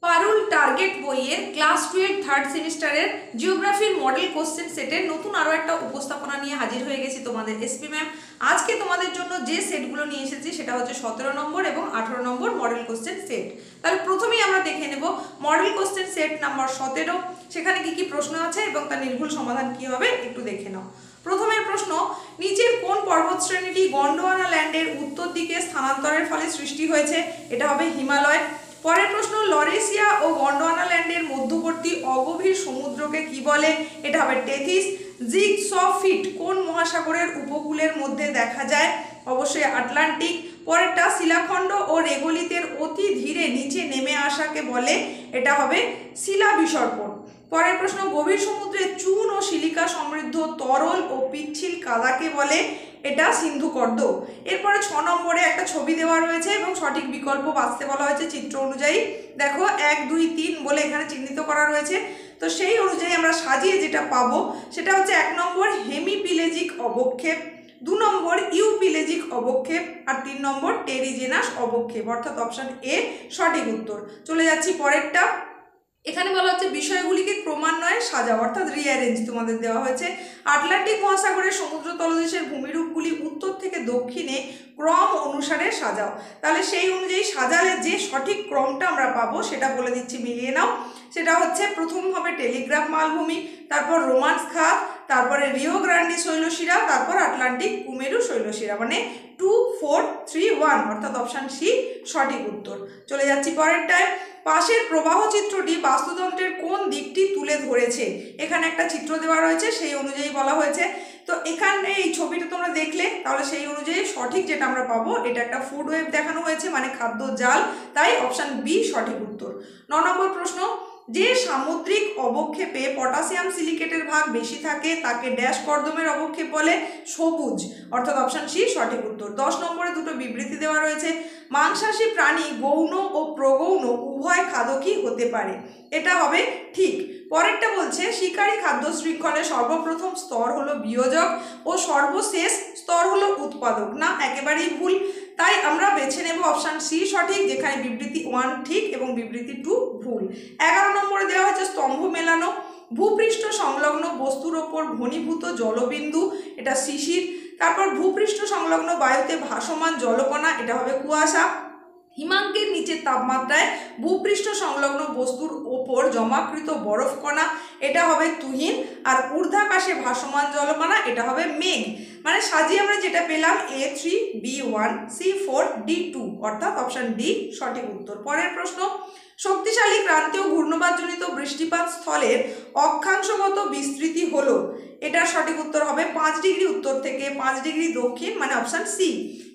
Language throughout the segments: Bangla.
পারুল টার্গেট বইয়ের ক্লাস 12 থার্ড সেমিস্টারের জিওগ্রাফির মডেল কোশ্চেন সেটের নতুন আরও একটা উপস্থাপনা নিয়ে হাজির হয়ে গেছি তোমাদের এসপি ম্যাম। আজকে তোমাদের জন্য যে সেটগুলো নিয়ে এসেছি সেটা হচ্ছে 17 নম্বর এবং 18 নম্বর মডেল কোশ্চেন সেট। তাহলে প্রথমেই আমরা দেখে নেব মডেল কোশ্চেন সেট নাম্বার 17, সেখানে কি কি প্রশ্ন আছে এবং তার নির্ভুল সমাধান কি হবে একটু দেখে নাও। প্রথমের প্রশ্ন, নিচের কোন পর্বতশ্রেণীটি গন্ডোয়ানা ল্যান্ডের উত্তর দিকে স্থানান্তরের ফলে সৃষ্টি হয়েছে? এটা হবে হিমালয়। পরের প্রশ্ন, লরেসিয়া ও গন্ডোয়ানা ল্যান্ডের মধ্যবর্তী অগভীর সমুদ্রকে কি বলে? এটা হবে টেথিস। জিগসফিট কোন মহাসাগরের উপকূলের মধ্যে দেখা যায়? অবশ্যই আটলান্টিক। পরেরটা, শিলাখণ্ড ও রেগোলিতের অতি ধীরে নিচে নেমে আসাকে বলে? এটা হবে শিলা বিসর্পণ। পরের প্রশ্ন, গভীর সমুদ্রে চুন ও সিলিকা সমৃদ্ধ তরল ও পিচ্ছিল কাদাকে বলে? এটা সিন্ধুকর্দ। এরপরে 6 নম্বরে একটা ছবি দেওয়া রয়েছে এবং সঠিক বিকল্প বাছতে বলা হয়েছে চিত্র অনুযায়ী। দেখো 1 2 3 বলে এখানে চিহ্নিত করা রয়েছে, তো সেই অনুযায়ী আমরা সাজিয়ে যেটা পাবো সেটা হচ্ছে 1 নম্বর হেমিপিলেজিক অবক্ষেপ, 2 নম্বর ইউপিলেজিক অবক্ষেপ আর 3 নম্বর টেরিজেনাস অবক্ষেপ, অর্থাৎ অপশন এ সঠিক উত্তর। চলে যাচ্ছি পরেরটা। এখানে বলা হচ্ছে বিষয়গুলিকে ক্রমান্বয়ে সাজাও, অর্থাৎ রিঅ্যারেঞ্জ তোমাদের দেওয়া হয়েছে। আটলান্টিক মহাসাগরের সমুদ্র তলদেশের ভূমিরূপগুলি উত্তর থেকে দক্ষিণে ক্রম অনুসারে সাজাও। তাহলে সেই অনুযায়ী সাজালে যে সঠিক ক্রমটা আমরা পাবো সেটা বলে দিচ্ছি, মিলিয়ে নাও। সেটা হচ্ছে প্রথম হবে টেলিগ্রাফ মালভূমি, তারপর রোমান্স খাত, তারপরে রিও গ্রান্ডি শৈলশিরা, তারপর আটলান্টিক কুমেরু শৈলশিরা, মানে 2 4 3 1, অর্থাৎ অপশান সি সঠিক উত্তর। চলে যাচ্ছি পরেরটায়। পাশের প্রবাহ চিত্রটি বাস্তুতন্ত্রের কোন দিকটি তুলে ধরেছে? এখানে একটা চিত্র দেওয়া রয়েছে, সেই অনুযায়ী বলা হয়েছে। তো এখানে এই ছবিটা তোমরা দেখলে তাহলে সেই অনুযায়ী সঠিক যেটা আমরা পাবো, এটা একটা ফুড ওয়েব দেখানো হয়েছে, মানে খাদ্য জাল, তাই অপশান বি সঠিক উত্তর। 9 নম্বর প্রশ্ন, যে সামুদ্রিক অবক্ষেপে পটাশিয়াম সিলিকেটের ভাগ বেশি থাকে তাকে ড্যাশ কর্দমের অবক্ষেপ বলে? সবুজ, অর্থাৎ অপশান সি সঠিক উত্তর। 10 নম্বরে দুটো বিবৃতি দেওয়া রয়েছে। মাংসাশী প্রাণী গৌণ ও প্রগৌণ উভয় খাদকই হতে পারে, এটা হবে ঠিক। পরেরটা বলছে শিকারী খাদ্য শৃঙ্খলের সর্বপ্রথম স্তর হলো বিয়োজক ও সর্বশেষ স্তর হলো উৎপাদক, না একেবারেই ভুল। তাই আমরা বেছে নেব অপশান সি সঠিক, যেখানে বিবৃতি 1 ঠিক এবং বিবৃতি 2 ভুল। 11 নম্বরে দেওয়া হচ্ছে স্তম্ভ মেলানো। ভূপৃষ্ঠ সংলগ্ন বস্তুর ওপর ঘনীভূত জলবিন্দু, এটা শিশির। তারপর ভূপৃষ্ঠ সংলগ্ন বায়ুতে ভাসমান জলকণা, এটা হবে কুয়াশা। হিমাঙ্কের নিচের তাপমাত্রায় ভূপৃষ্ঠ সংলগ্ন বস্তুর ওপর জমাকৃত বরফকণা, এটা হবে তুহিন। আর ঊর্ধ্বাকাশে ভাসমান জলকণা, এটা হবে মেঘ। মানে সাজিয়ে আমরা যেটা পেলাম A3 B1 C4 D2, অর্থাৎ অপশান ডি সঠিক উত্তর। পরের প্রশ্ন, শক্তিশালী ক্রান্তীয় ঘূর্ণবাতজনিত বৃষ্টিপাত স্থলের অক্ষাংশগত বিস্তৃতি হলো? এটার সঠিক উত্তর হবে 5 ডিগ্রি উত্তর থেকে 5 ডিগ্রি দক্ষিণ, মানে অপশান সি।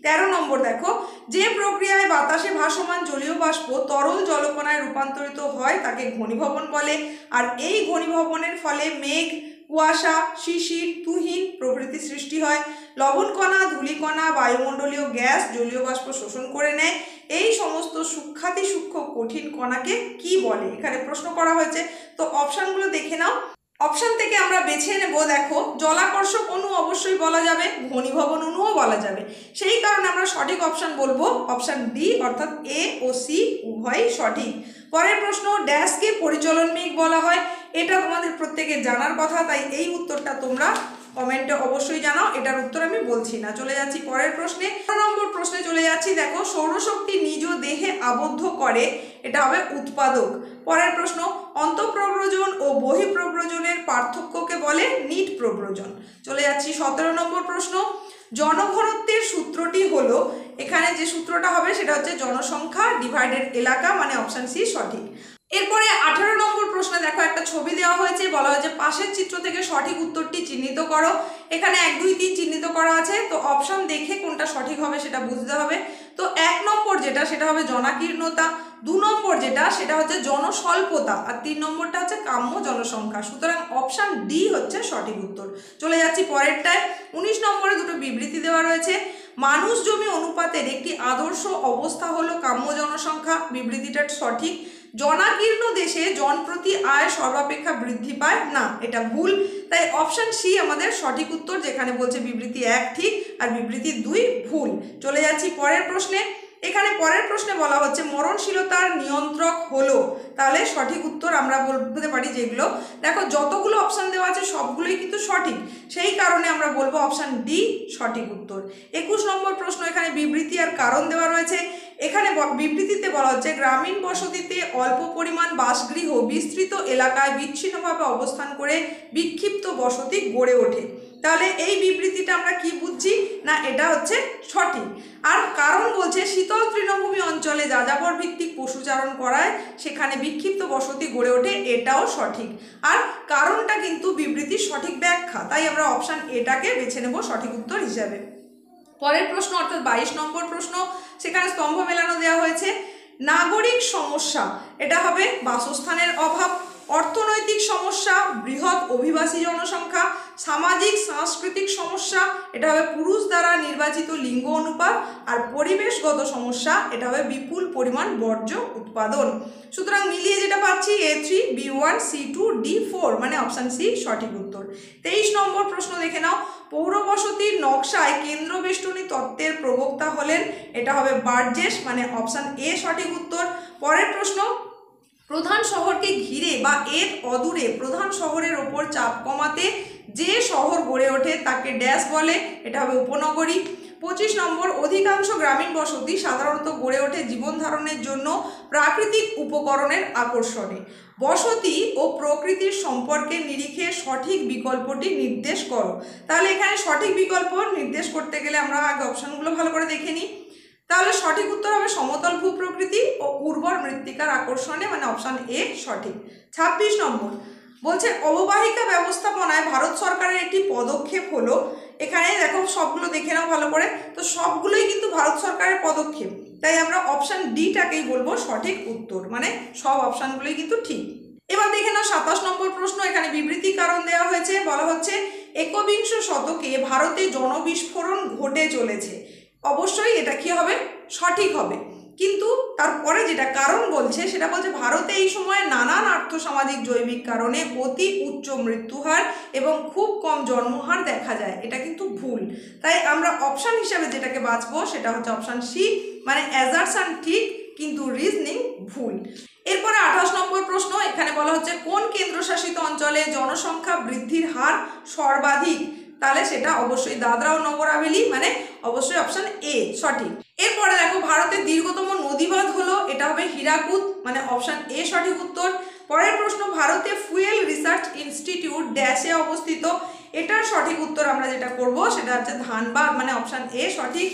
13 নম্বর দেখো, যে প্রক্রিয়ায় বাতাসে ভাসমান জলীয় বাষ্প তরল জলকণায় রূপান্তরিত হয় তাকে ঘনীভবন বলে। আর এই ঘনীভবনের ফলে মেঘ, কুয়াশা, শিশির, তুহিন প্রভৃতি সৃষ্টি হয়। লবণকণা, ধূলিকণা, বায়ুমণ্ডলীয় গ্যাস জলীয় বাষ্প শোষণ করে নেয়। এই সমস্ত সূক্ষ্মাতি সূক্ষ্ম কঠিন কণাকে কি বলে? এখানে প্রশ্ন করা হয়েছে, তো অপশানগুলো দেখে নাও। অপশান থেকে আমরা বেছে নেব, দেখো জলাকর্ষক অণু অবশ্যই বলা যাবে, ঘনীভবন অণুও বলা যাবে, সেই কারণে আমরা সঠিক অপশান বলবো অপশান ডি, অর্থাৎ এ ও সি উভয়ই সঠিক। পরের প্রশ্ন, ড্যাশকে পরিচলন মেঘ বলা হয়? এটা তোমাদের প্রত্যেকের জানার কথা, তাই এই উত্তরটা তোমরা কমেন্টে অবশ্যই জানাও, এটার উত্তর আমি বলছি না। চলে যাচ্ছি পরের প্রশ্নে। 13 নম্বর প্রশ্নে চলে যাচ্ছি। দেখো সৌরশক্তি নিজ দেহে আবদ্ধ করে, এটা হবে উৎপাদক। পরের প্রশ্ন, অন্তঃপ্রব্রজন ও বহিঃপ্রব্রজনের পার্থক্যকে বলে নিট প্রব্রজন। চলে যাচ্ছি 17 নম্বর প্রশ্ন, জনঘনত্বের সূত্রটি হলো? এখানে যে সূত্রটা হবে সেটা হচ্ছে জনসংখ্যা ডিভাইডেড এলাকা, মানে অপশান সি সঠিক। এরপরে 18 নম্বর প্রশ্নে দেখো একটা ছবি দেওয়া হয়েছে, বলা হয়েছে পাশের চিত্র থেকে সঠিক উত্তরটি চিহ্নিত করো। এখানে 1 2 3 চিহ্নিত করা আছে, তো অপশন দেখে কোনটা সঠিক হবে সেটা বুঝতে হবে। তো 1 নম্বর যেটা সেটা হবে জনাকীর্ণতা, 2 নম্বর যেটা সেটা হচ্ছে জনস্বল্পতা, আর 3 নম্বরটা হচ্ছে কাম্য জনসংখ্যা। সুতরাং অপশান ডি হচ্ছে সঠিক উত্তর। চলে যাচ্ছি পরেরটায়। 19 নম্বরে দুটো বিবৃতি দেওয়া রয়েছে। মানুষ জমি অনুপাতের একটি আদর্শ অবস্থা হলো কাম্য জনসংখ্যা, বিবৃতিটা সঠিক। জনাকীর্ণ দেশে জনপ্রতি আয় সর্বাপেক্ষা বৃদ্ধি পায় না, এটা ভুল। তাই অপশান সি আমাদের সঠিক উত্তর, যেখানে বলছে বিবৃতি 1 ঠিক আর বিবৃতি 2 ভুল। চলে যাচ্ছি পরের প্রশ্নে। এখানে পরের প্রশ্নে বলা হচ্ছে মরণশীলতার নিয়ন্ত্রক হলো, তাহলে সঠিক উত্তর আমরা বলতে পারি যেগুলো, দেখো যতগুলো অপশান দেওয়া আছে সবগুলোই কিন্তু সঠিক, সেই কারণে আমরা বলবো অপশান ডি সঠিক উত্তর। 21 নম্বর প্রশ্ন, এখানে বিবৃতি আর কারণ দেওয়া রয়েছে। এখানে বিবৃতিতে বলা হচ্ছে গ্রামীণ বসতিতে অল্প পরিমাণ বাসগৃহ বিস্তৃত এলাকায় বিচ্ছিন্নভাবে অবস্থান করে বিক্ষিপ্ত বসতি গড়ে ওঠে। তাহলে এই বিবৃতিটা আমরা কি বুঝছি না, এটা হচ্ছে সঠিক। আর কারণ বলছে শীতল তৃণভূমি অঞ্চলে যাযাবর ভিত্তিক পশুচারণ করায় সেখানে বিক্ষিপ্ত বসতি গড়ে ওঠে, এটাও সঠিক। আর কারণটা কিন্তু বিবৃতির সঠিক ব্যাখ্যা, তাই আমরা অপশান এটাকে বেছে নেব সঠিক উত্তর হিসাবে। পরের প্রশ্ন অর্থাৎ 22 নম্বর প্রশ্ন, সেখানে স্তম্ভ মেলানো দেওয়া হয়েছে। নাগরিক সমস্যা, এটা হবে বাসস্থানের অভাব। অর্থনৈতিক সমস্যা, বৃহৎ অভিবাসী জনসংখ্যা। সামাজিক সাংস্কৃতিক সমস্যা, এটা হবে পুরুষ দ্বারা নির্বাচিত লিঙ্গ অনুপাত। আর পরিবেশগত সমস্যা, এটা হবে বিপুল পরিমাণ বর্জ্য উৎপাদন। সুতরাং মিলিয়ে যেটা পাচ্ছি A3, B1, C2, D4, মানে অপশান সি সঠিক উত্তর। 23 নম্বর প্রশ্ন দেখে নাও। পৌরবসতির নকশায় কেন্দ্রবেষ্টনী তত্ত্বের প্রবক্তা হলেন, এটা হবে বার্জেস, মানে অপশান এ সঠিক উত্তর। পরের প্রশ্ন, প্রধান শহরকে ঘিরে বা এর অদূরে প্রধান শহরের ওপর চাপ কমাতে যে শহর গড়ে ওঠে তাকে ড্যাশ বলে, এটা হবে উপনগরী। 25 নম্বর, অধিকাংশ গ্রামীণ বসতি সাধারণত গড়ে ওঠে জীবন ধারণের জন্য প্রাকৃতিক উপকরণের আকর্ষণে। বসতি ও প্রকৃতির সম্পর্কের নিরিখে সঠিক বিকল্পটি নির্দেশ করো। তাহলে এখানে সঠিক বিকল্প নির্দেশ করতে গেলে আমরা আগে অপশানগুলো ভালো করে দেখে নিই। তাহলে সঠিক উত্তর হবে সমতল ভূপ্রকৃতি ও উর্বর মৃত্তিকার আকর্ষণে, মানে অপশান এ সঠিক। 26 নম্বর বলছে অববাহিকা ব্যবস্থাপনায় ভারত সরকারের একটি পদক্ষেপ হলো, এখানে দেখো সবগুলো দেখে নাও ভালো করে, তো সবগুলোই কিন্তু ভারত সরকারের পদক্ষেপ, তাই আমরা অপশান ডিটাকেই বলবো সঠিক উত্তর, মানে সব অপশানগুলোই কিন্তু ঠিক। এবার দেখে নাও 27 নম্বর প্রশ্ন, এখানে বিবৃতি কারণ দেওয়া হয়েছে। বলা হচ্ছে একবিংশ শতকে ভারতে জনবিস্ফোরণ ঘটে চলেছে। অবশ্যই এটা কি হবে, সঠিক হবে, কিন্তু তারপরে যেটা কারণ বলছে সেটা বলছে ভারতে এই সময়ে নানান আর্থসামাজিক জৈবিক কারণে অতি উচ্চ মৃত্যুহার এবং খুব কম জন্মহার দেখা যায়, এটা কিন্তু ভুল। তাই আমরা অপশান হিসাবে যেটাকে বাছবো সেটা হচ্ছে অপশান সি, মানে অ্যাজারশন ঠিক কিন্তু রিজনিং ভুল। এরপরে 28 নম্বর প্রশ্ন, এখানে বলা হচ্ছে কোন কেন্দ্রশাসিত অঞ্চলে জনসংখ্যা বৃদ্ধির হার সর্বাধিক। তাহলে সেটা অবশ্যই দাদরা ও নগর হাভেলি, মানে অবশ্যই অপশান এ সঠিক। এরপরে দেখো ভারতের দীর্ঘতম নদীবাঁধ হলো, এটা হবে হীরাকুদ, মানে অপশান এ সঠিক উত্তর। পরের প্রশ্ন, ভারতে ফুয়েল রিসার্চ ইনস্টিটিউট ড্যাশে অবস্থিত, এটার সঠিক উত্তর আমরা যেটা করব সেটা হচ্ছে ধানবাদ, মানে অপশান এ সঠিক।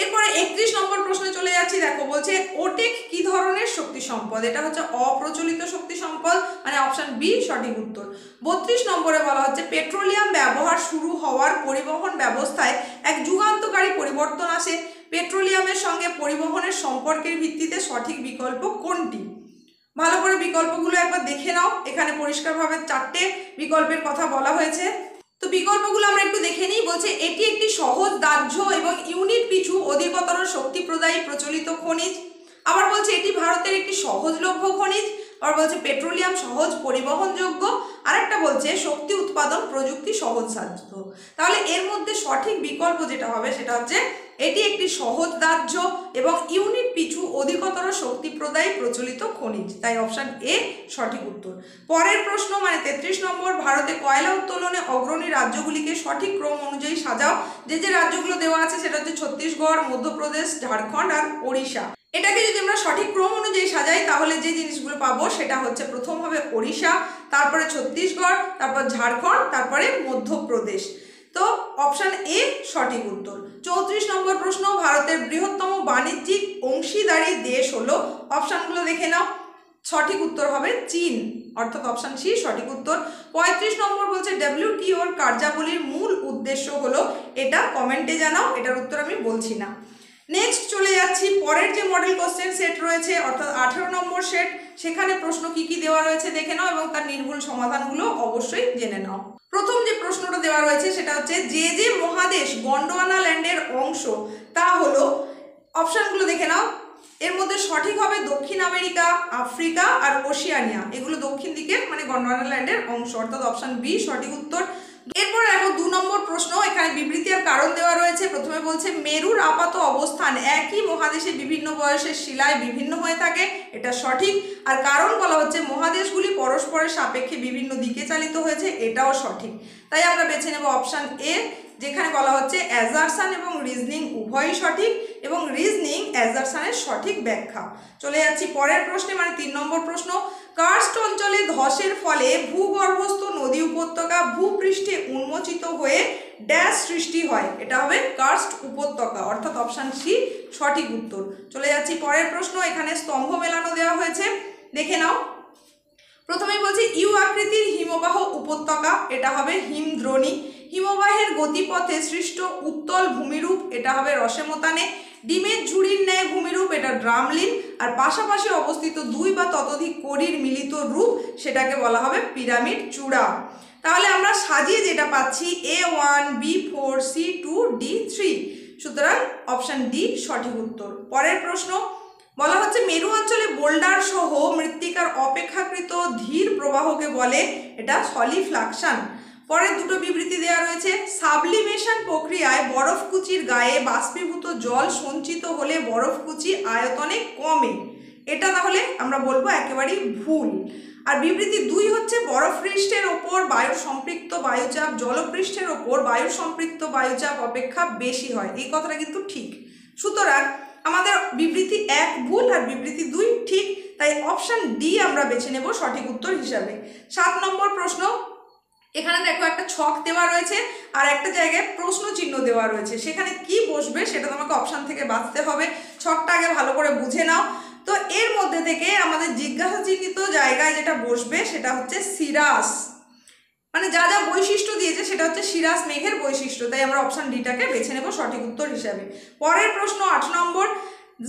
এরপরে 31 নম্বর প্রশ্নে চলে যাচ্ছি। দেখো বলছে ওটেক কি ধরনের শক্তি সম্পদ, এটা হচ্ছে অপ্রচলিত শক্তি সম্পদ, মানে অপশান বি সঠিক উত্তর। 32 নম্বরে বলা হচ্ছে পেট্রোলিয়াম ব্যবহার শুরু হওয়ার পরিবহন ব্যবস্থায় এক যুগান্তকারী পরিবর্তন আসে, পেট্রোলিয়ামের সঙ্গে পরিবহনের সম্পর্কের ভিত্তিতে সঠিক বিকল্প কোনটি। ভালো করে বিকল্পগুলো একবার দেখে নাও, এখানে পরিষ্কারভাবে 4টে বিকল্পের কথা বলা হয়েছে। তো বিকল্পগুলো আমরা একটু দেখে নিই। বলছে এটি একটি সহজ দাহ্য এবং ইউনিট পিছু অধিকতর শক্তি প্রদায়ী প্রচলিত খনিজ। আবার বলছে এটি ভারতের একটি সহজলভ্য খনিজ। আবার বলছে পেট্রোলিয়াম সহজ পরিবহনযোগ্য। আরেকটা বলছে শক্তি উৎপাদন প্রযুক্তি সহজসাধ্য। তাহলে এর মধ্যে সঠিক বিকল্প যেটা হবে সেটা হচ্ছে এটি একটি সহজ দাহ্য এবং ইউনিট পিছু অধিকতর শক্তি প্রদায়ী প্রচলিত খনিজ, তাই অপশান এ সঠিক উত্তর। পরের প্রশ্ন, মানে 33 নম্বর, ভারতে কয়লা উত্তোলনে অগ্রণী রাজ্যগুলিকে সঠিক ক্রম অনুযায়ী সাজাও। যে যে রাজ্যগুলো দেওয়া আছে সেটা হচ্ছে ছত্তিশগড়, মধ্যপ্রদেশ, ঝাড়খণ্ড আর ওড়িশা। এটাকে যদি আমরা সঠিক ক্রম অনুযায়ী সাজাই তাহলে যে জিনিসগুলো পাবো সেটা হচ্ছে প্রথম হবে ওড়িশা, তারপরে ছত্তিশগড়, তারপর ঝাড়খণ্ড, তারপরে মধ্যপ্রদেশ। তো অপশান এ সঠিক উত্তর। 34 নম্বর প্রশ্ন, ভারতের বৃহত্তম বাণিজ্যিক অংশীদারি দেশ হলো, অপশানগুলো দেখে নাও। সঠিক উত্তর হবে চীন, অর্থাৎ অপশান সি সঠিক উত্তর। 35 নম্বর বলছে WTOর কার্যাবলীর মূল উদ্দেশ্য হলো, এটা কমেন্টে জানাও, এটার উত্তর আমি বলছি না। নেক্সট চলে যাচ্ছি পরের যে মডেল কোশ্চেন সেট রয়েছে অর্থাৎ 18 নম্বর সেট, সেখানে প্রশ্ন কি কি দেওয়া রয়েছে দেখে নাও এবং তার নির্ভুল সমাধানগুলো অবশ্যই জেনে নাও। প্রথম যে প্রশ্নটা দেওয়া রয়েছে সেটা হচ্ছে যে যে মহাদেশ গন্ডোয়ানা ল্যান্ডের অংশ তা হলো, অপশানগুলো দেখে নাও। এর মধ্যে সঠিক হবে দক্ষিণ আমেরিকা, আফ্রিকা আর ওশিয়ানিয়া, এগুলো দক্ষিণ দিকের মানে গন্ডোয়ানা ল্যান্ডের অংশ, অর্থাৎ অপশান বি সঠিক উত্তর। এরপর দেখো 2 নম্বর প্রশ্ন, এখানে বিবৃতি আর কারণ দেওয়া রয়েছে। প্রথমে বলছে মেরুর আপাত অবস্থান একই মহাদেশে বিভিন্ন বয়সের শিলায় বিভিন্ন হয়ে থাকে, এটা সঠিক। আর কারণ বলা হচ্ছে মহাদেশগুলি পরস্পরের সাপেক্ষে বিভিন্ন দিকে চালিত হয়েছে, এটাও সঠিক। তাই আমরা বেছে নেব অপশান এ, যেখানে বলা হচ্ছে অ্যাজারশন এবং রিজনিং উভয়ই সঠিক এবং রিজনিং অ্যাজারশনের সঠিক ব্যাখ্যা। চলে যাচ্ছি পরের প্রশ্নে, মানে 3 নম্বর প্রশ্ন। কার্স্ট অঞ্চলে ধসের ফলে ভূগর্ভস্থ নদী উপত্যকা ভূপৃষ্ঠে উন্মোচিত হয়ে ড্যাশ সৃষ্টি হয়, এটা হবে কার্স্ট উপত্যকা, অর্থাৎ অপশান সি সঠিক উত্তর। চলে যাচ্ছি পরের প্রশ্ন, এখানে স্তম্ভ মেলানো দেওয়া হয়েছে, দেখে নাও। প্রথমেই বলছি ইউ আকৃতির হিমবাহ উপত্যকা, এটা হবে হিমদ্রোণী। হিমবাহের গতিপথে সৃষ্ট উত্তল ভূমিরূপ, এটা হবে রসেমতানে। ডিমের ঝুড়ির ন্যায় ভূমিরূপ, এটা ড্রামলিন। আর পাশাপাশি অবস্থিত 2 বা ততোধিক কড়ির মিলিত রূপ, সেটাকে বলা হবে পিরামিড চূড়া। তাহলে আমরা সাজিয়ে যেটা পাচ্ছি A1, B4, C2, D3, সুতরাং অপশান ডি সঠিক উত্তর। পরের প্রশ্ন বলা হচ্ছে মেরু অঞ্চলে বোল্ডার সহ মৃত্তিকার অপেক্ষাকৃত ধীর প্রবাহকে বলে, এটা সলিফ্লাকশন। পরের দুটো বিবৃতি দেওয়া রয়েছে, সাবলিমেশন প্রক্রিয়ায় বরফকুচির গায়ে বাষ্পীভূত জল সঞ্চিত হলে বরফকুচি আয়তনে কমে, এটা তাহলে আমরা বলবো একেবারেই ভুল। আর বিবৃতি 2 হচ্ছে বরফপৃষ্ঠের ওপর বায়ুর সম্পৃক্ত বায়ুচাপ জলপৃষ্ঠের ওপর বায়ুর সম্পৃক্ত বায়ুচাপ অপেক্ষা বেশি হয়, এই কথাটা কিন্তু ঠিক। সুতরাং আমাদের বিবৃতি 1 ভুল আর বিবৃতি 2 ঠিক, তাই অপশান ডি আমরা বেছে নেব সঠিক উত্তর হিসাবে। 7 নম্বর প্রশ্ন, এখানে দেখো একটা ছক দেওয়া রয়েছে আর একটা জায়গায় প্রশ্ন চিহ্ন দেওয়া রয়েছে, সেখানে কি বসবে সেটা তোমাকে অপশান থেকে বাছতে হবে। ছকটা আগে ভালো করে বুঝে নাও। তো এর মধ্যে থেকে আমাদের জিজ্ঞাসা চিহ্নিত জায়গায় যেটা বসবে সেটা হচ্ছে সিরাস, মানে যা যা বৈশিষ্ট্য দিয়েছে সেটা হচ্ছে সিরাস মেঘের বৈশিষ্ট্য, তাই আমরা অপশান ডিটাকে বেছে নেব সঠিক উত্তর হিসাবে। পরের প্রশ্ন 8 নম্বর,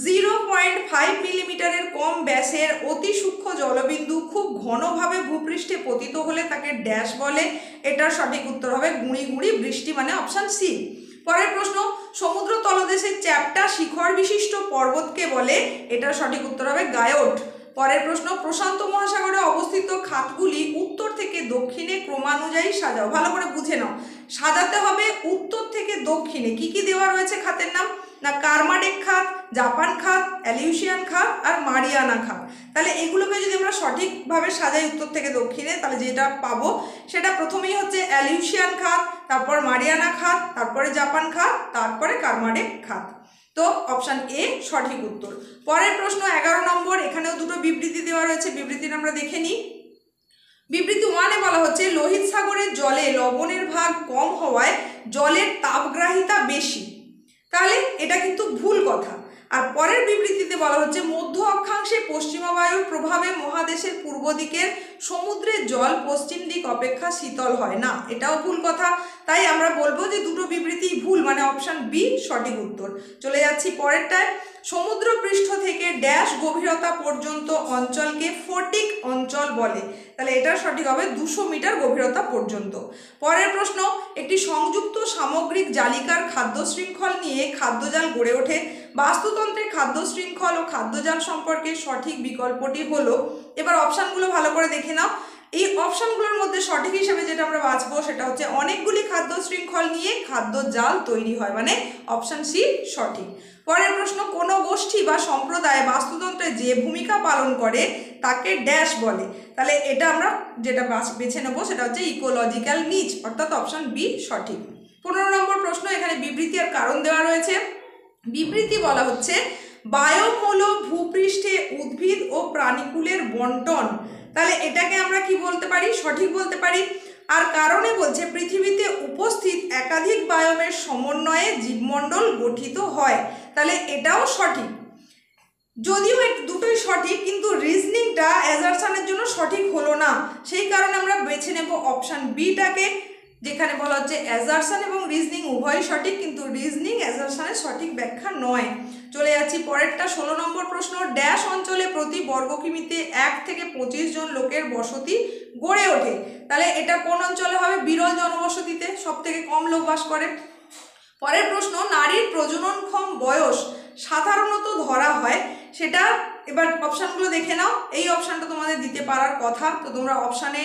0.5 মিলিমিটারের কম ব্যাসের অতি সূক্ষ্ম জলবিন্দু খুব ঘনভাবে ভূপৃষ্ঠে পতিত হলে তাকে ড্যাশ বলে, এটার সঠিক উত্তর হবে গুঁড়ি গুঁড়ি বৃষ্টি, মানে অপশান সি। পরের প্রশ্ন, সমুদ্র তলদেশের চ্যাপ্টা শিখর বিশিষ্ট পর্বতকে বলে, এটার সঠিক উত্তর হবে গায়ট। পরের প্রশ্ন, প্রশান্ত মহাসাগরে অবস্থিত খাতগুলি উত্তর থেকে দক্ষিণে ক্রমানুযায়ী সাজাও, ভালো করে বুঝে নাও। সাজাতে হবে উত্তর থেকে দক্ষিণে। কি কি দেওয়া রয়েছে খাতের নাম না, কারমাডেক খাত, জাপান খাত, অ্যালিউশিয়ান খাত আর মারিয়ানা খাত। তাহলে এগুলোকে যদি আমরা সঠিকভাবে সাজাই উত্তর থেকে দক্ষিণে, তাহলে যেটা পাবো সেটা প্রথমেই হচ্ছে অ্যালিউশিয়ান খাত, তারপর মারিয়ানা খাত, তারপরে জাপান খাত, তারপরে কারমাডেক খাত। তো অপশান এ সঠিক উত্তর। পরের প্রশ্ন 11 নম্বর, এখানেও দুটো বিবৃতি দেওয়া রয়েছে, বিবৃতিটা আমরা দেখে নিই। বিবৃতি 1-এ বলা হচ্ছে লোহিত সাগরের জলে লবণের ভাগ কম হওয়ায় জলের তাপগ্রাহিতা বেশি, তাহলে এটা কিন্তু ভুল কথা। আর পরের বিবৃতিতে বলা হচ্ছে মধ্য অক্ষাংশে পশ্চিমা বায়ুর প্রভাবে মহাদেশের পূর্ব দিকের সমুদ্রের জল পশ্চিম দিক অপেক্ষা শীতল হয় না, এটাও ভুল কথা। তাই আমরা বলবো যে দুটো বিবৃতি ভুল, মানে অপশান বি সঠিক উত্তর। চলে যাচ্ছি পরেরটায়, সমুদ্র পৃষ্ঠ থেকে ড্যাশ গভীরতা পর্যন্ত অঞ্চলকে ফটিক অঞ্চল বলে, তাহলে এটা সঠিক হবে 200 মিটার গভীরতা পর্যন্ত। পরের প্রশ্ন, একটি সংযুক্ত সামগ্রিক জালিকার খাদ্য শৃঙ্খল নিয়ে খাদ্যজাল গড়ে ওঠে, বাস্তুতন্ত্রে খাদ্য শৃঙ্খল ও খাদ্যজাল সম্পর্কে সঠিক বিকল্পটি হলো, এবার অপশানগুলো ভালো করে দেখে নাও। এই অপশানগুলোর মধ্যে সঠিক হিসেবে যেটা আমরা বাছবো সেটা হচ্ছে অনেকগুলি খাদ্য শৃঙ্খল নিয়ে খাদ্য জাল তৈরি হয়, মানে অপশান সি সঠিক। পরের প্রশ্ন, কোন গোষ্ঠী বা সম্প্রদায় বাস্তুতন্ত্রে যে ভূমিকা পালন করে তাকে ড্যাশ বলে, তাহলে এটা আমরা যেটা বেছে নেবো সেটা হচ্ছে ইকোলজিক্যাল নিচ, অর্থাৎ অপশান বি সঠিক। 15 নম্বর প্রশ্ন, এখানে বিবৃতি আর কারণ দেওয়া রয়েছে। বিবৃতি বলা হচ্ছে বায়োম হলো ভূপৃষ্ঠে উদ্ভিদ ও প্রাণীকুলের বন্টন, তাহলে এটাকে আমরা কি বলতে পারি, সঠিক বলতে পারি। আর কারণে বলছে পৃথিবীতে উপস্থিত একাধিক বায়োমের সমন্বয়ে জীবমণ্ডল গঠিত হয়, তাহলে এটাও সঠিক। যদিও দুটোই সঠিক, কিন্তু রিজনিংটা অ্যাজারশনের জন্য সঠিক হলো না, সেই কারণে আমরা বেছে নেব অপশান বিটাকে, যেখানে বলা হচ্ছে অ্যাজারশন এবং রিজনিং উভয়ই সঠিক, কিন্তু রিজনিং অ্যাজারশনের সঠিক ব্যাখ্যা নয়। চলে যাচ্ছি পরেরটা 16 নম্বর প্রশ্ন, ড্যাশ অঞ্চলে প্রতি বর্গ কিমিতে 1 থেকে 25 জন লোকের বসতি গড়ে ওঠে, তাহলে এটা কোন অঞ্চলে হবে, বিরল জনবসতিতে সব থেকে কম লোক বাস করে। পরের প্রশ্ন, নারীর প্রজননক্ষম বয়স সাধারণত ধরা হয়, সেটা এবার অপশানগুলো দেখে নাও। এই অপশানটা তোমাদের দিতে পারার কথা, তো তোমরা অপশানে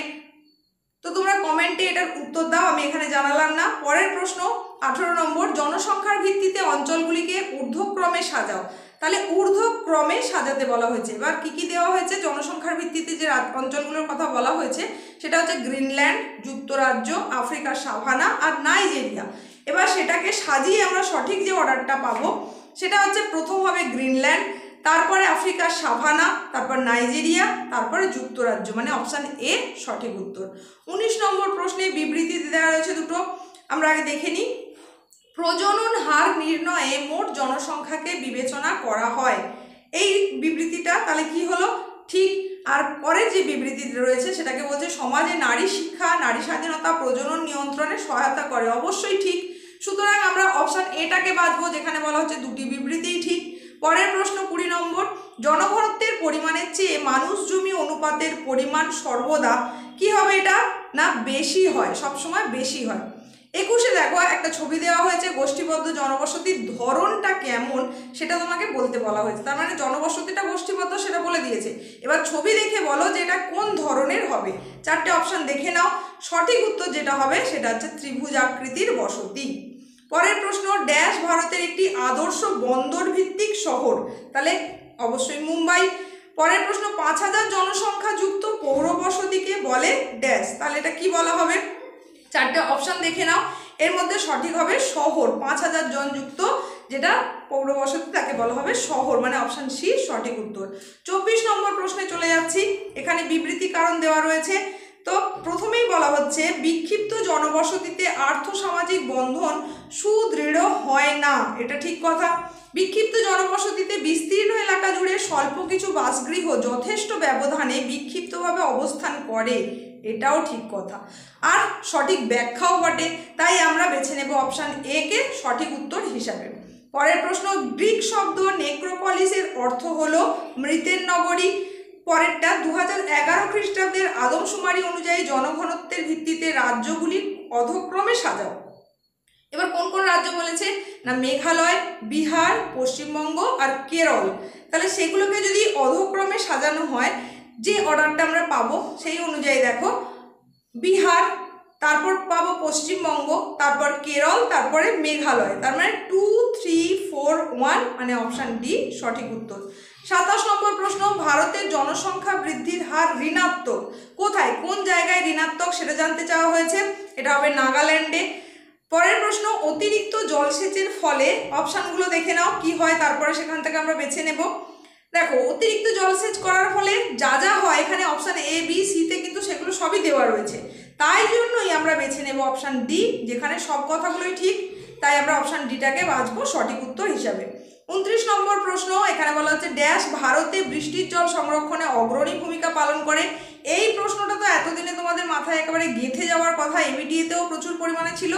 তো তোমরা কমেন্টে এটার উত্তর দাও, আমি এখানে জানালাম না। পরের প্রশ্ন 18 নম্বর, জনসংখ্যার ভিত্তিতে অঞ্চলগুলিকে ঊর্ধ্বক্রমে সাজাও। তাহলে ঊর্ধ্বক্রমে সাজাতে বলা হয়েছে। এবার কি কি দেওয়া হয়েছে জনসংখ্যার ভিত্তিতে যে অঞ্চলগুলোর কথা বলা হয়েছে সেটা হচ্ছে গ্রিনল্যান্ড, যুক্তরাজ্য, আফ্রিকার সাভানা আর নাইজেরিয়া। এবার সেটাকে সাজিয়ে আমরা সঠিক যে অর্ডারটা পাবো সেটা হচ্ছে প্রথম হবে গ্রিনল্যান্ড, তারপরে আফ্রিকার সাভানা, তারপর নাইজেরিয়া, তারপরে যুক্তরাজ্য, মানে অপশান এ সঠিক উত্তর। 19 নম্বর প্রশ্নে বিবৃতি দেওয়া রয়েছে দুটো, আমরা আগে দেখে নিই। প্রজনন হার নির্ণয়ে মোট জনসংখ্যাকে বিবেচনা করা হয়। এই বিবৃতিটা তাহলে কি হলো ঠিক। আর পরের যে বিবৃতি রয়েছে সেটাকে বলছে সমাজে নারী শিক্ষা, নারী স্বাধীনতা, প্রজনন নিয়ন্ত্রণে সহায়তা করে। অবশ্যই ঠিক। সুতরাং আমরা অপশান এটাকে বাছবো, যেখানে বলা হচ্ছে দুটি বিবৃতিই ঠিক। পরের প্রশ্ন 20 নম্বর, জনঘনত্বের পরিমাণের চেয়ে মানুষ জমি অনুপাতের পরিমাণ সর্বদা কি হবে, এটা না বেশি হয়, সবসময় বেশি হয়। 21-এ দেখো একটা ছবি দেওয়া হয়েছে, গোষ্ঠীবদ্ধ জনবসতির ধরনটা কেমন সেটা তোমাকে বলতে বলা হয়েছে। তার মানে জনবসতিটা গোষ্ঠীবদ্ধ সেটা বলে দিয়েছে, এবার ছবি দেখে বলো যে এটা কোন ধরনের হবে। 4টে অপশান দেখে নাও, সঠিক উত্তর যেটা হবে সেটা হচ্ছে ত্রিভুজাকৃতির বসতি। পরের প্রশ্ন, ড্যাশ ভারতের একটি আদর্শ বন্দর ভিত্তিক শহর। তাহলে অবশ্যই মুম্বাই। পরের প্রশ্ন, 5000 জনসংখ্যা যুক্ত পৌর বসতিকে বলে ড্যাশ। তাহলে এটা কি বলা হবে, 4টে অপশান দেখে নাও, এর মধ্যে সঠিক হবে শহর। 5000 জন যুক্ত যেটা পৌর বসতি তাকে বলা হবে শহর, মানে অপশান সি সঠিক উত্তর। 24 নম্বর প্রশ্নে চলে যাচ্ছি, এখানে বিবৃতি কারণ দেওয়া রয়েছে। তো প্রথমেই বলা হচ্ছে বিক্ষিপ্ত জনবসতিতে আর্থসামাজিক বন্ধন সুদৃঢ় হয় না, এটা ঠিক কথা। বিক্ষিপ্ত জনবসতিতে বিস্তীর্ণ এলাকা জুড়ে স্বল্প কিছু বাসগৃহ যথেষ্ট ব্যবধানে বিক্ষিপ্তভাবে অবস্থান করে, এটাও ঠিক কথা। আর সঠিক ব্যাখ্যাও বটে, তাই আমরা বেছে নেব অপশান এ কে সঠিক উত্তর হিসাবে। পরের প্রশ্ন, গ্রিক শব্দ নেক্রোপলিসের অর্থ হলো মৃতের নগরী। পরেরটা 2011 খ্রিস্টাব্দের আদমশুমারি অনুযায়ী জনঘনত্বের ভিত্তিতে রাজ্যগুলি অধক্রমে সাজাও। এবার কোন কোন রাজ্য বলেছে না মেঘালয়, বিহার, পশ্চিমবঙ্গ আর কেরল। তাহলে সেগুলোকে যদি অধক্রমে সাজানো হয়, যে অর্ডারটা আমরা পাবো সেই অনুযায়ী দেখো বিহার, তারপর পাবো পশ্চিমবঙ্গ, তারপর কেরল, তারপরে মেঘালয়। তার মানে 2, 3, 4, 1 মানে অপশান ডি সঠিক উত্তর। 27 নম্বর প্রশ্ন, ভারতের জনসংখ্যা বৃদ্ধির হার ঋণাত্মক। কোথায়, কোন জায়গায় ঋণাত্মক সেটা জানতে চাওয়া হয়েছে, এটা হবে নাগাল্যান্ডে। পরের প্রশ্ন, অতিরিক্ত জলসেচের ফলে অপশানগুলো দেখে নাও কি হয়, তারপরে সেখান থেকে আমরা বেছে নেব। দেখো অতিরিক্ত জলসেচ করার ফলে যা যা হয় এখানে অপশান এ বি সিতে কিন্তু সেগুলো সবই দেওয়া রয়েছে, তাই জন্যই আমরা বেছে নেব অপশান ডি, যেখানে সব কথাগুলোই ঠিক, তাই আমরা অপশান ডিটাকে বাছবো সঠিক উত্তর হিসাবে। 29 নম্বর প্রশ্ন, এখানে বলা হচ্ছে ড্যাশ ভারতে বৃষ্টির জল সংরক্ষণে অগ্রণী ভূমিকা পালন করে। এই প্রশ্নটা তো এতদিনে তোমাদের মাথায় একেবারে গেঁথে যাওয়ার কথা, এমইডিএতেও প্রচুর পরিমাণে ছিল,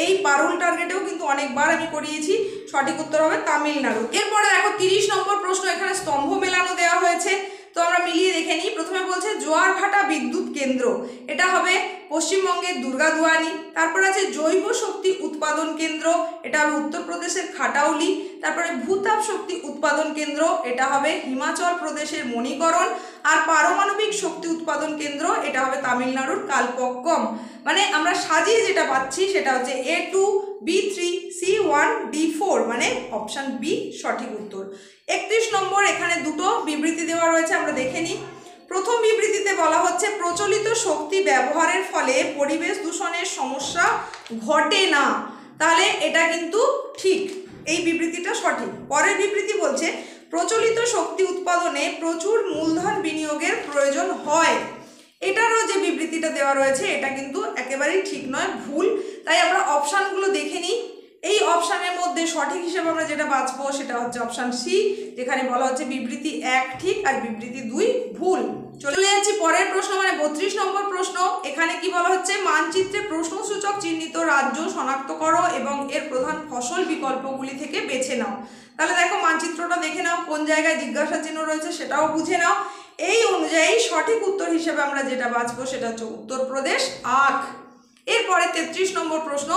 এই পারুল টার্গেটেও কিন্তু অনেকবার আমি করিয়েছি। সঠিক উত্তর হবে তামিলনাড়ু। এরপরে দেখো 30 নম্বর প্রশ্ন, এখানে স্তম্ভ মেলানো দেওয়া হয়েছে, তো আমরা মিলিয়ে দেখে নিই। প্রথমে বলছে জোয়ারভাটা বিদ্যুৎ কেন্দ্র, এটা হবে পশ্চিমবঙ্গের দুর্গাদুয়ানি। তারপর আছে জৈব শক্তি উৎপাদন কেন্দ্র, এটা হবে উত্তরপ্রদেশের খাটাউলি। তারপরে ভূতাপ শক্তি উৎপাদন কেন্দ্র, এটা হবে হিমাচল প্রদেশের মণিকরণ। আর পারমাণবিক শক্তি উৎপাদন কেন্দ্র, এটা হবে তামিলনাড়ুর কালপক্কম। মানে আমরা সাজিয়ে যেটা পাচ্ছি সেটা হচ্ছে A2, B3, C1, D4, মানে অপশান বি সঠিক উত্তর। 31 নম্বর, এখানে দুটো বিবৃতি দেওয়া রয়েছে, আমরা দেখে নিই। প্রথম বিবৃতিতে বলা হচ্ছে প্রচলিত শক্তি ব্যবহারের ফলে পরিবেশ দূষণের সমস্যা ঘটে না, তাহলে এটা কিন্তু ঠিক, এই বিবৃতিটা সঠিক। পরের বিবৃতি বলছে প্রচলিত শক্তি উৎপাদনে প্রচুর মূলধন বিনিয়োগের প্রয়োজন হয়, এটারও যে বিবৃতিটা দেওয়া রয়েছে এটা কিন্তু একেবারেই ঠিক নয়, ভুল। তাই আমরা অপশানগুলো দেখে নিই। এই অপশানের মধ্যে সঠিক হিসেবে আমরা যেটা বাছবো সেটা হচ্ছে অপশান সি, যেখানে বলা হচ্ছে বিবৃতি 1 ঠিক আর বিবৃতি 2 ভুল। চলে যাচ্ছি পরের প্রশ্ন, মানে 32 নম্বর প্রশ্ন। এখানে কি বলা হচ্ছে মানচিত্রে প্রশ্নসূচক চিহ্নিত রাজ্য শনাক্ত করো এবং এর প্রধান ফসল বিকল্পগুলি থেকে বেছে নাও। তাহলে দেখো মানচিত্রটা দেখে নাও, কোন জায়গায় জিজ্ঞাসা চিহ্ন রয়েছে সেটাও বুঝে নাও। এই অনুযায়ী সঠিক উত্তর হিসেবে আমরা যেটা বাছবো সেটা হচ্ছে উত্তরপ্রদেশ আখ। এরপরে 33 নম্বর প্রশ্ন,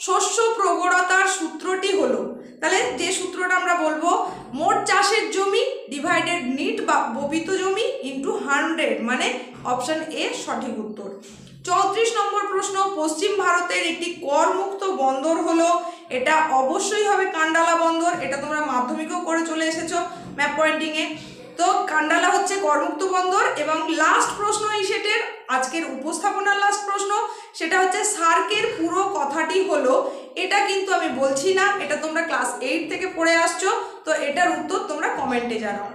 শস্য প্রবণতার সূত্রটি হলো, তাহলে যে সূত্রটা আমরা বলবো মোট চাষের জমি ডিভাইডেড নিট বা বপিত জমি ইন্টু 100, মানে অপশান এ সঠিক উত্তর। 34 নম্বর প্রশ্ন, পশ্চিম ভারতের একটি করমুক্ত বন্দর হলো, এটা অবশ্যই হবে কান্ডালা বন্দর। এটা তোমরা মাধ্যমিকও করে চলে এসেছো ম্যাপ পয়েন্টিং এ। তো কান্ডালা হচ্ছে করমুক্ত বন্দর। এবং লাস্ট প্রশ্ন এই সেটের, আজকের উপস্থাপনার লাস্ট প্রশ্ন, সেটা হচ্ছে সার্কের পুরো কথাটি হলো, এটা কিন্তু আমি বলছি না, এটা তোমরা ক্লাস 8 থেকে পড়ে আসছো, তো এটার উত্তর তোমরা কমেন্টে জানাও।